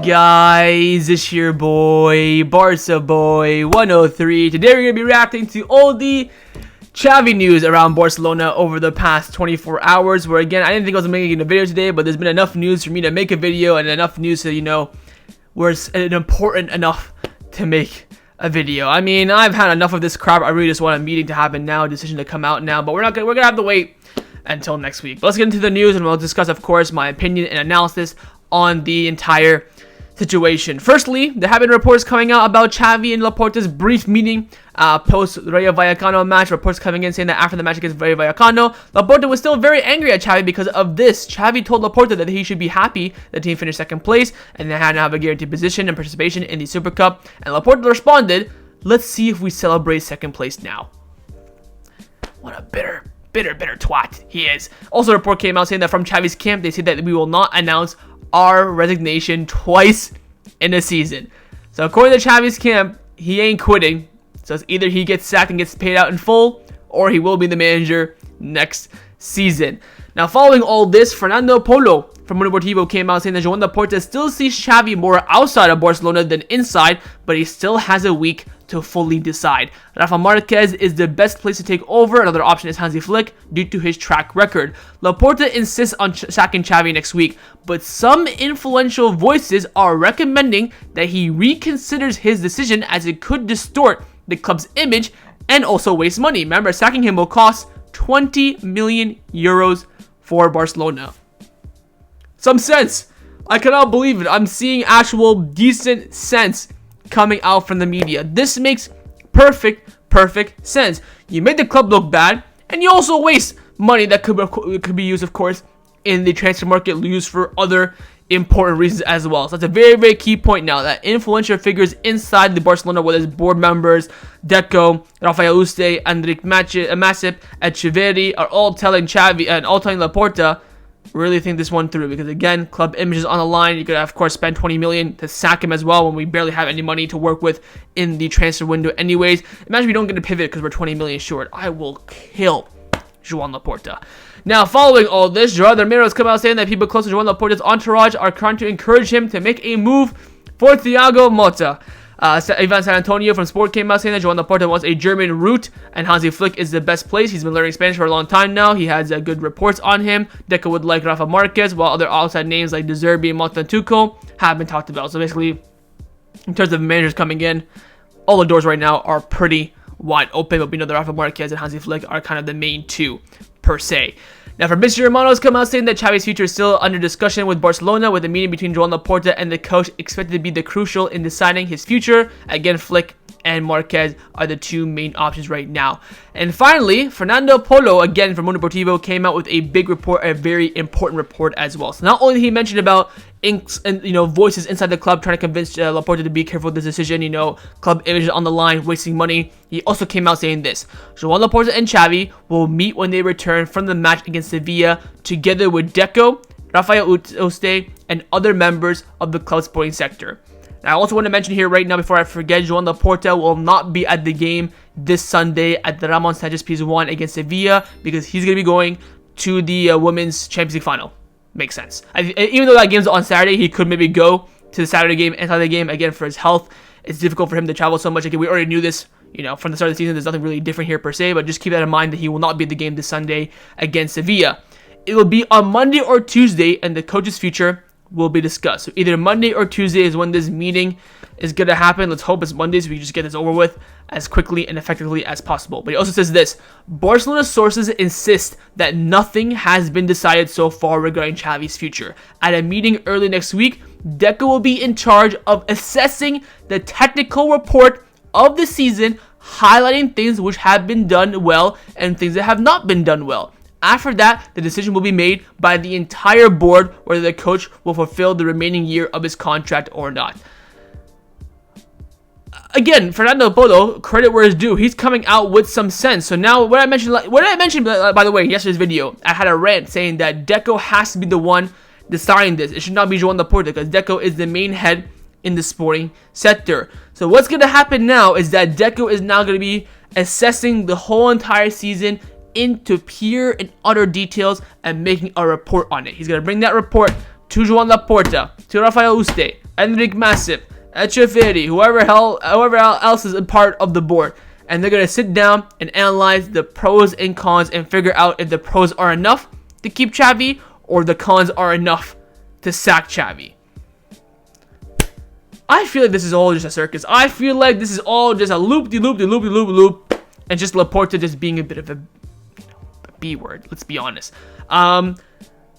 guys? It's your boy, Barca Boy 103. Today we're going to be reacting to all the Chavi news around Barcelona over the past 24 hours. Where again, I didn't think I was making a video today, but there's been enough news for me to make a video and enough news so where it's important enough to make a video. I mean, I've had enough of this crap. I really just want a meeting to happen now, a decision to come out now, but we're gonna have to wait until next week. But let's get into the news and we'll discuss, of course, my opinion and analysis on the entire situation. Firstly, there have been reports coming out about Chavi and Laporta's brief meeting post Rayo Vallecano match. Reports coming in saying that after the match against Rayo Vallecano, Laporta was still very angry at Chavi because of this. Chavi told Laporta that he should be happy the team finished second place and they had to have a guaranteed position and participation in the Super Cup. And Laporta responded, "Let's see if we celebrate second place now." What a bitter twat he is. Also, a report came out saying that from Chavi's camp, they said that we will not announce our resignation twice in a season. So according to Chavi's camp, he ain't quitting. So it's either he gets sacked and gets paid out in full, or he will be the manager next season. Now, following all this, Fernando Polo from Mundo Deportivo came out saying that Joan Laporta still sees Xavi more outside of Barcelona than inside, but he still has a week to fully decide. Rafa Marquez is the best place to take over. Another option is Hansi Flick due to his track record. Laporta insists on sacking Xavi next week, but some influential voices are recommending that he reconsiders his decision as it could distort the club's image and also waste money. Remember, sacking him will cost 20 million euros for Barcelona. Some sense. I cannot believe it. I'm seeing actual decent sense coming out from the media. This makes perfect sense. You make the club look bad, and you also waste money that could be used, of course, in the transfer market, used for other important reasons as well. So that's a very key point now, that influential figures inside the Barcelona, whether it's board members, Deco, Rafa Yuste, Enric Masip, and Xavi, are all telling Xavi and all telling Laporta, really think this one through, because again, club image is on the line. You could of course spend 20 million to sack him as well when we barely have any money to work with in the transfer window anyways. Imagine we don't get a pivot because we're 20 million short. I will kill Joan Laporta. Now, following all this, Gerard Ramiro has come out saying that people close to Joan Laporta's entourage are trying to encourage him to make a move for Thiago Motta. Ivan San Antonio from Sport came out saying that Joan Laporta wants a German route and Hansi Flick is the best place. He's been learning Spanish for a long time now. He has good reports on him. Deco would like Rafa Marquez, while other outside names like De Zerbi and Motta and Tuchel have been talked about. So basically, in terms of managers coming in, all the doors right now are pretty wide open, but we know that Rafa Marquez and Hansi Flick are kind of the main two per se. Now, Fabrizio Romano has come out saying that Xavi's future is still under discussion with Barcelona, with a meeting between Joan Laporta and the coach expected to be the crucial in deciding his future. Again, Flick and Marquez are the two main options right now. And finally, Fernando Polo, again from Mundo Deportivo, came out with a big report, a very important report as well. So not only did he mention about inks and voices inside the club trying to convince Laporta to be careful with this decision, club image on the line, wasting money, he also came out saying this: Joan Laporta and Xavi will meet when they return from the match against Sevilla, together with Deco, Rafa Yuste, and other members of the club's sporting sector. Now, I also want to mention here right now, before I forget, Joan Laporta will not be at the game this Sunday at the Ramon Sanchez Pizjuan against Sevilla, because he's going to be going to the Women's Champions League final. Makes sense. Even though that game's on Saturday, he could maybe go to the Saturday game and Sunday game. Again, for his health, it's difficult for him to travel so much. Again, we already knew this, from the start of the season. There's nothing really different here per se, but just keep that in mind that he will not be at the game this Sunday against Sevilla. It will be on Monday or Tuesday, and the coach's future will be discussed. So either Monday or Tuesday is when this meeting is going to happen. Let's hope it's Monday so we can just get this over with as quickly and effectively as possible. But he also says this: Barcelona sources insist that nothing has been decided so far regarding Xavi's future. At a meeting early next week, Deco will be in charge of assessing the technical report of the season, highlighting things which have been done well and things that have not been done well. After that, the decision will be made by the entire board whether the coach will fulfill the remaining year of his contract or not. Again, Fernando Polo, credit where it's due. He's coming out with some sense. So now, what I mentioned, by the way, in yesterday's video, I had a rant saying that Deco has to be the one deciding this. It should not be Joan Laporta, because Deco is the main head in the sporting sector. So what's going to happen now is that Deco is now going to be assessing the whole entire season into pure and utter details and making a report on it. He's going to bring that report to Joan Laporta, to Rafa Yuste, Enric Massip, Xavi, whoever else is a part of the board. And they're going to sit down and analyze the pros and cons and figure out if the pros are enough to keep Chavi or the cons are enough to sack Chavi. I feel like this is all just a circus. I feel like this is all just a loop-de-loop, and just Laporta just being a bit of a B word. Let's be honest.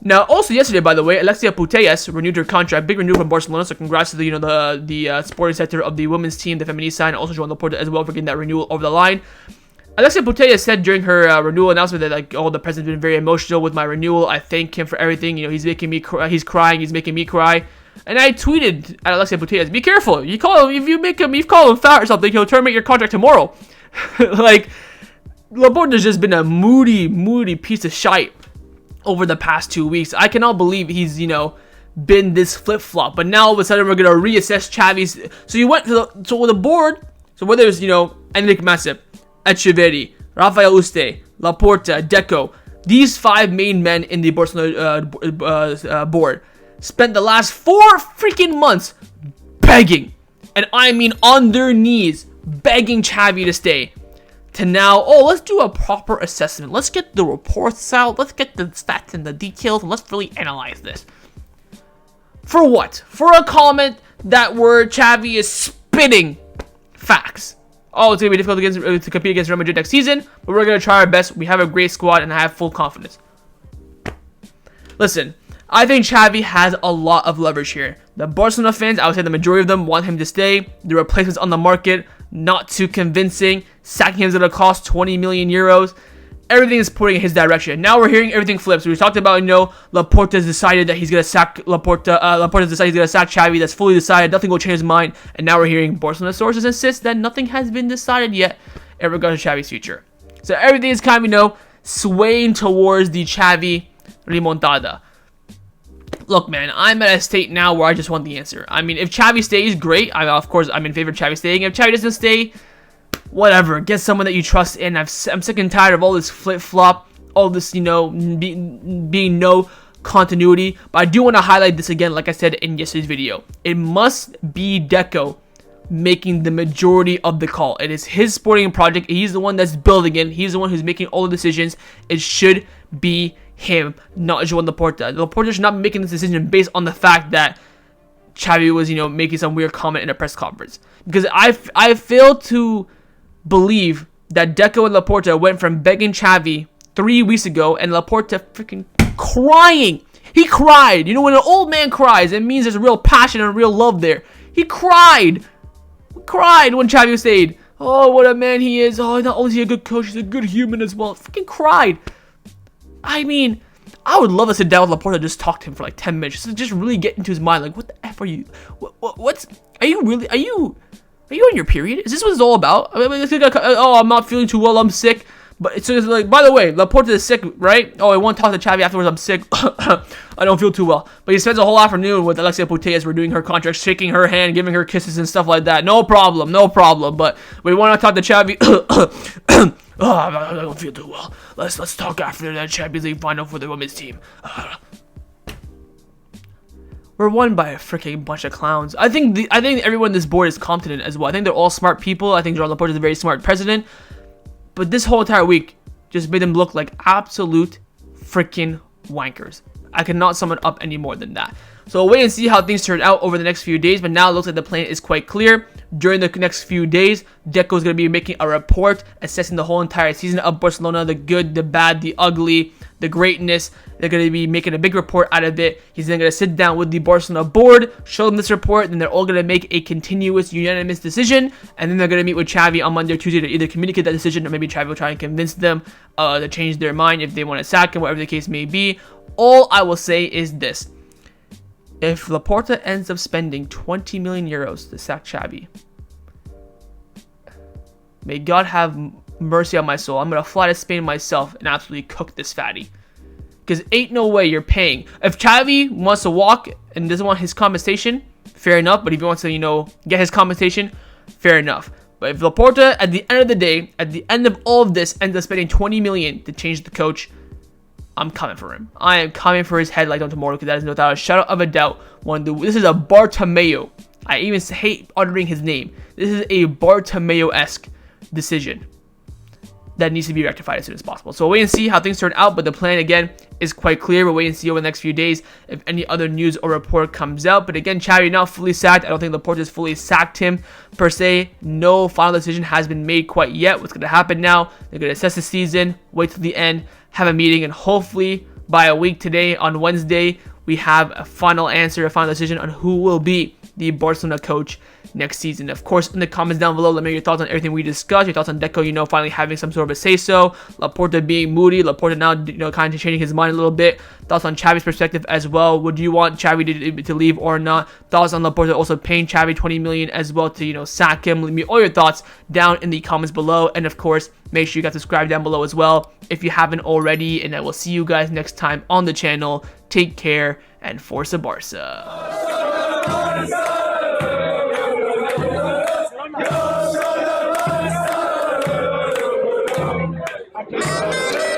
Now, also yesterday, by the way, Alexia Putellas renewed her contract. Big renewal from Barcelona. So congrats to the sporting sector of the women's team, the feminine side, and also Joan Laporta as well for getting that renewal over the line. Alexia Putellas said during her renewal announcement that the president's been very emotional with my renewal. I thank him for everything. He's making me cry. He's crying. He's making me cry. And I tweeted at Alexia Putellas, be careful. You call him, if you call him fat or something, he'll terminate your contract tomorrow. Laporta's just been a moody piece of shite over the past 2 weeks. I cannot believe he's, been this flip-flop. But now all of a sudden we're going to reassess Chavi's. So you went to the board. So whether it's, Enric Massip, Xavi, Rafa Yuste, Laporta, Deco, these 5 main men in the Barcelona board spent the last 4 freaking months begging, and I mean on their knees, begging Chavi to stay. To now, let's do a proper assessment. Let's get the reports out. Let's get the stats and the details, and let's really analyze this. For what? For a comment that where Chavi is spitting facts. It's going to be difficult to compete against Real Madrid next season, but we're going to try our best. We have a great squad, and I have full confidence. Listen, I think Chavi has a lot of leverage here. The Barcelona fans, I would say the majority of them want him to stay. The replacements on the market, not too convincing. Sacking him is going to cost 20 million euros. Everything is pointing in his direction. Now we're hearing everything flip. So we talked about, Laporta's decided that he's going to sack Laporta. Laporta's decided he's going to sack Chavi. That's fully decided. Nothing will change his mind. And now we're hearing Barcelona sources insist that nothing has been decided yet in regards to Chavi's future. So everything is kind of, swaying towards the Chavi remontada. Look, man, I'm at a state now where I just want the answer. I mean, if Chavi stays, great. Of course, I'm in favor of Chavi staying. If Chavi doesn't stay, whatever. Get someone that you trust in. I'm sick and tired of all this flip-flop, all this, being no continuity. But I do want to highlight this again, like I said in yesterday's video. It must be Deco making the majority of the call. It is his sporting project. He's the one that's building it. He's the one who's making all the decisions. It should be him, not Joan Laporta. Laporta should not be making this decision based on the fact that Chavi was, making some weird comment in a press conference. Because I fail to believe that Deco and Laporta went from begging Chavi 3 weeks ago and Laporta freaking crying. He cried. When an old man cries, it means there's real passion and real love there. He cried. Cried when Chavi stayed. Oh, what a man he is. Oh, not only is he a good coach, he's a good human as well. Freaking cried. I mean, I would love to sit down with Laporta and just talk to him for like 10 minutes. Just really get into his mind. Like, what the F are you? Are you on your period? Is this what it's all about? I'm not feeling too well. I'm sick. But it's like, by the way, Laporta is sick, right? I want to talk to Chavi afterwards. I'm sick. I don't feel too well. But he spends a whole afternoon with Alexia Putellas renewing her contract, shaking her hand, giving her kisses and stuff like that. No problem. But we want to talk to Chavi. I don't feel too well. Let's talk after that Champions League final for the women's team. We're won by a freaking bunch of clowns. I think everyone on this board is competent as well. I think they're all smart people. I think Joan Laporta is a very smart president. But this whole entire week just made them look like absolute freaking wankers. I cannot sum it up any more than that. So we'll wait and see how things turn out over the next few days. But now it looks like the plan is quite clear. During the next few days, Deco is going to be making a report assessing the whole entire season of Barcelona, the good, the bad, the ugly, the greatness. They're going to be making a big report out of it. He's then going to sit down with the Barcelona board, show them this report, then they're all going to make a continuous, unanimous decision, and then they're going to meet with Chavi on Monday or Tuesday to either communicate that decision, or maybe Chavi will try and convince them to change their mind if they want to sack him, whatever the case may be. All I will say is this. If Laporta ends up spending 20 million euros to sack Chavi, may God have mercy on my soul. I'm going to fly to Spain myself and absolutely cook this fatty. Because ain't no way you're paying. If Chavi wants to walk and doesn't want his compensation, fair enough. But if he wants to, get his compensation, fair enough. But if Laporta, at the end of the day, at the end of all of this, ends up spending 20 million to change the coach, I'm coming for him. I am coming for his head like no tomorrow, because that is without a shadow of a doubt this is a Bartomeu. I even hate uttering his name. This is a Bartomeu-esque decision that needs to be rectified as soon as possible. So we'll wait and see how things turn out, but the plan, again, is quite clear. We'll wait and see over the next few days if any other news or report comes out. But again, Chavi not fully sacked. I don't think Laporta has fully sacked him, per se. No final decision has been made quite yet. What's going to happen now? They're going to assess the season, wait till the end, have a meeting, and hopefully by a week today, on Wednesday, we have a final answer, a final decision on who will be the Barcelona coach next season. Of course, in the comments down below, let me know your thoughts on everything we discussed. Your thoughts on Deco, finally having some sort of a say-so. Laporta being moody. Laporta now, kind of changing his mind a little bit. Thoughts on Xavi's perspective as well. Would you want Xavi to leave or not? Thoughts on Laporta also paying Xavi 20 million as well to, sack him. Leave me all your thoughts down in the comments below. And of course, make sure you guys subscribe down below as well if you haven't already. And I will see you guys next time on the channel. Take care and Forza Barca. Yeah.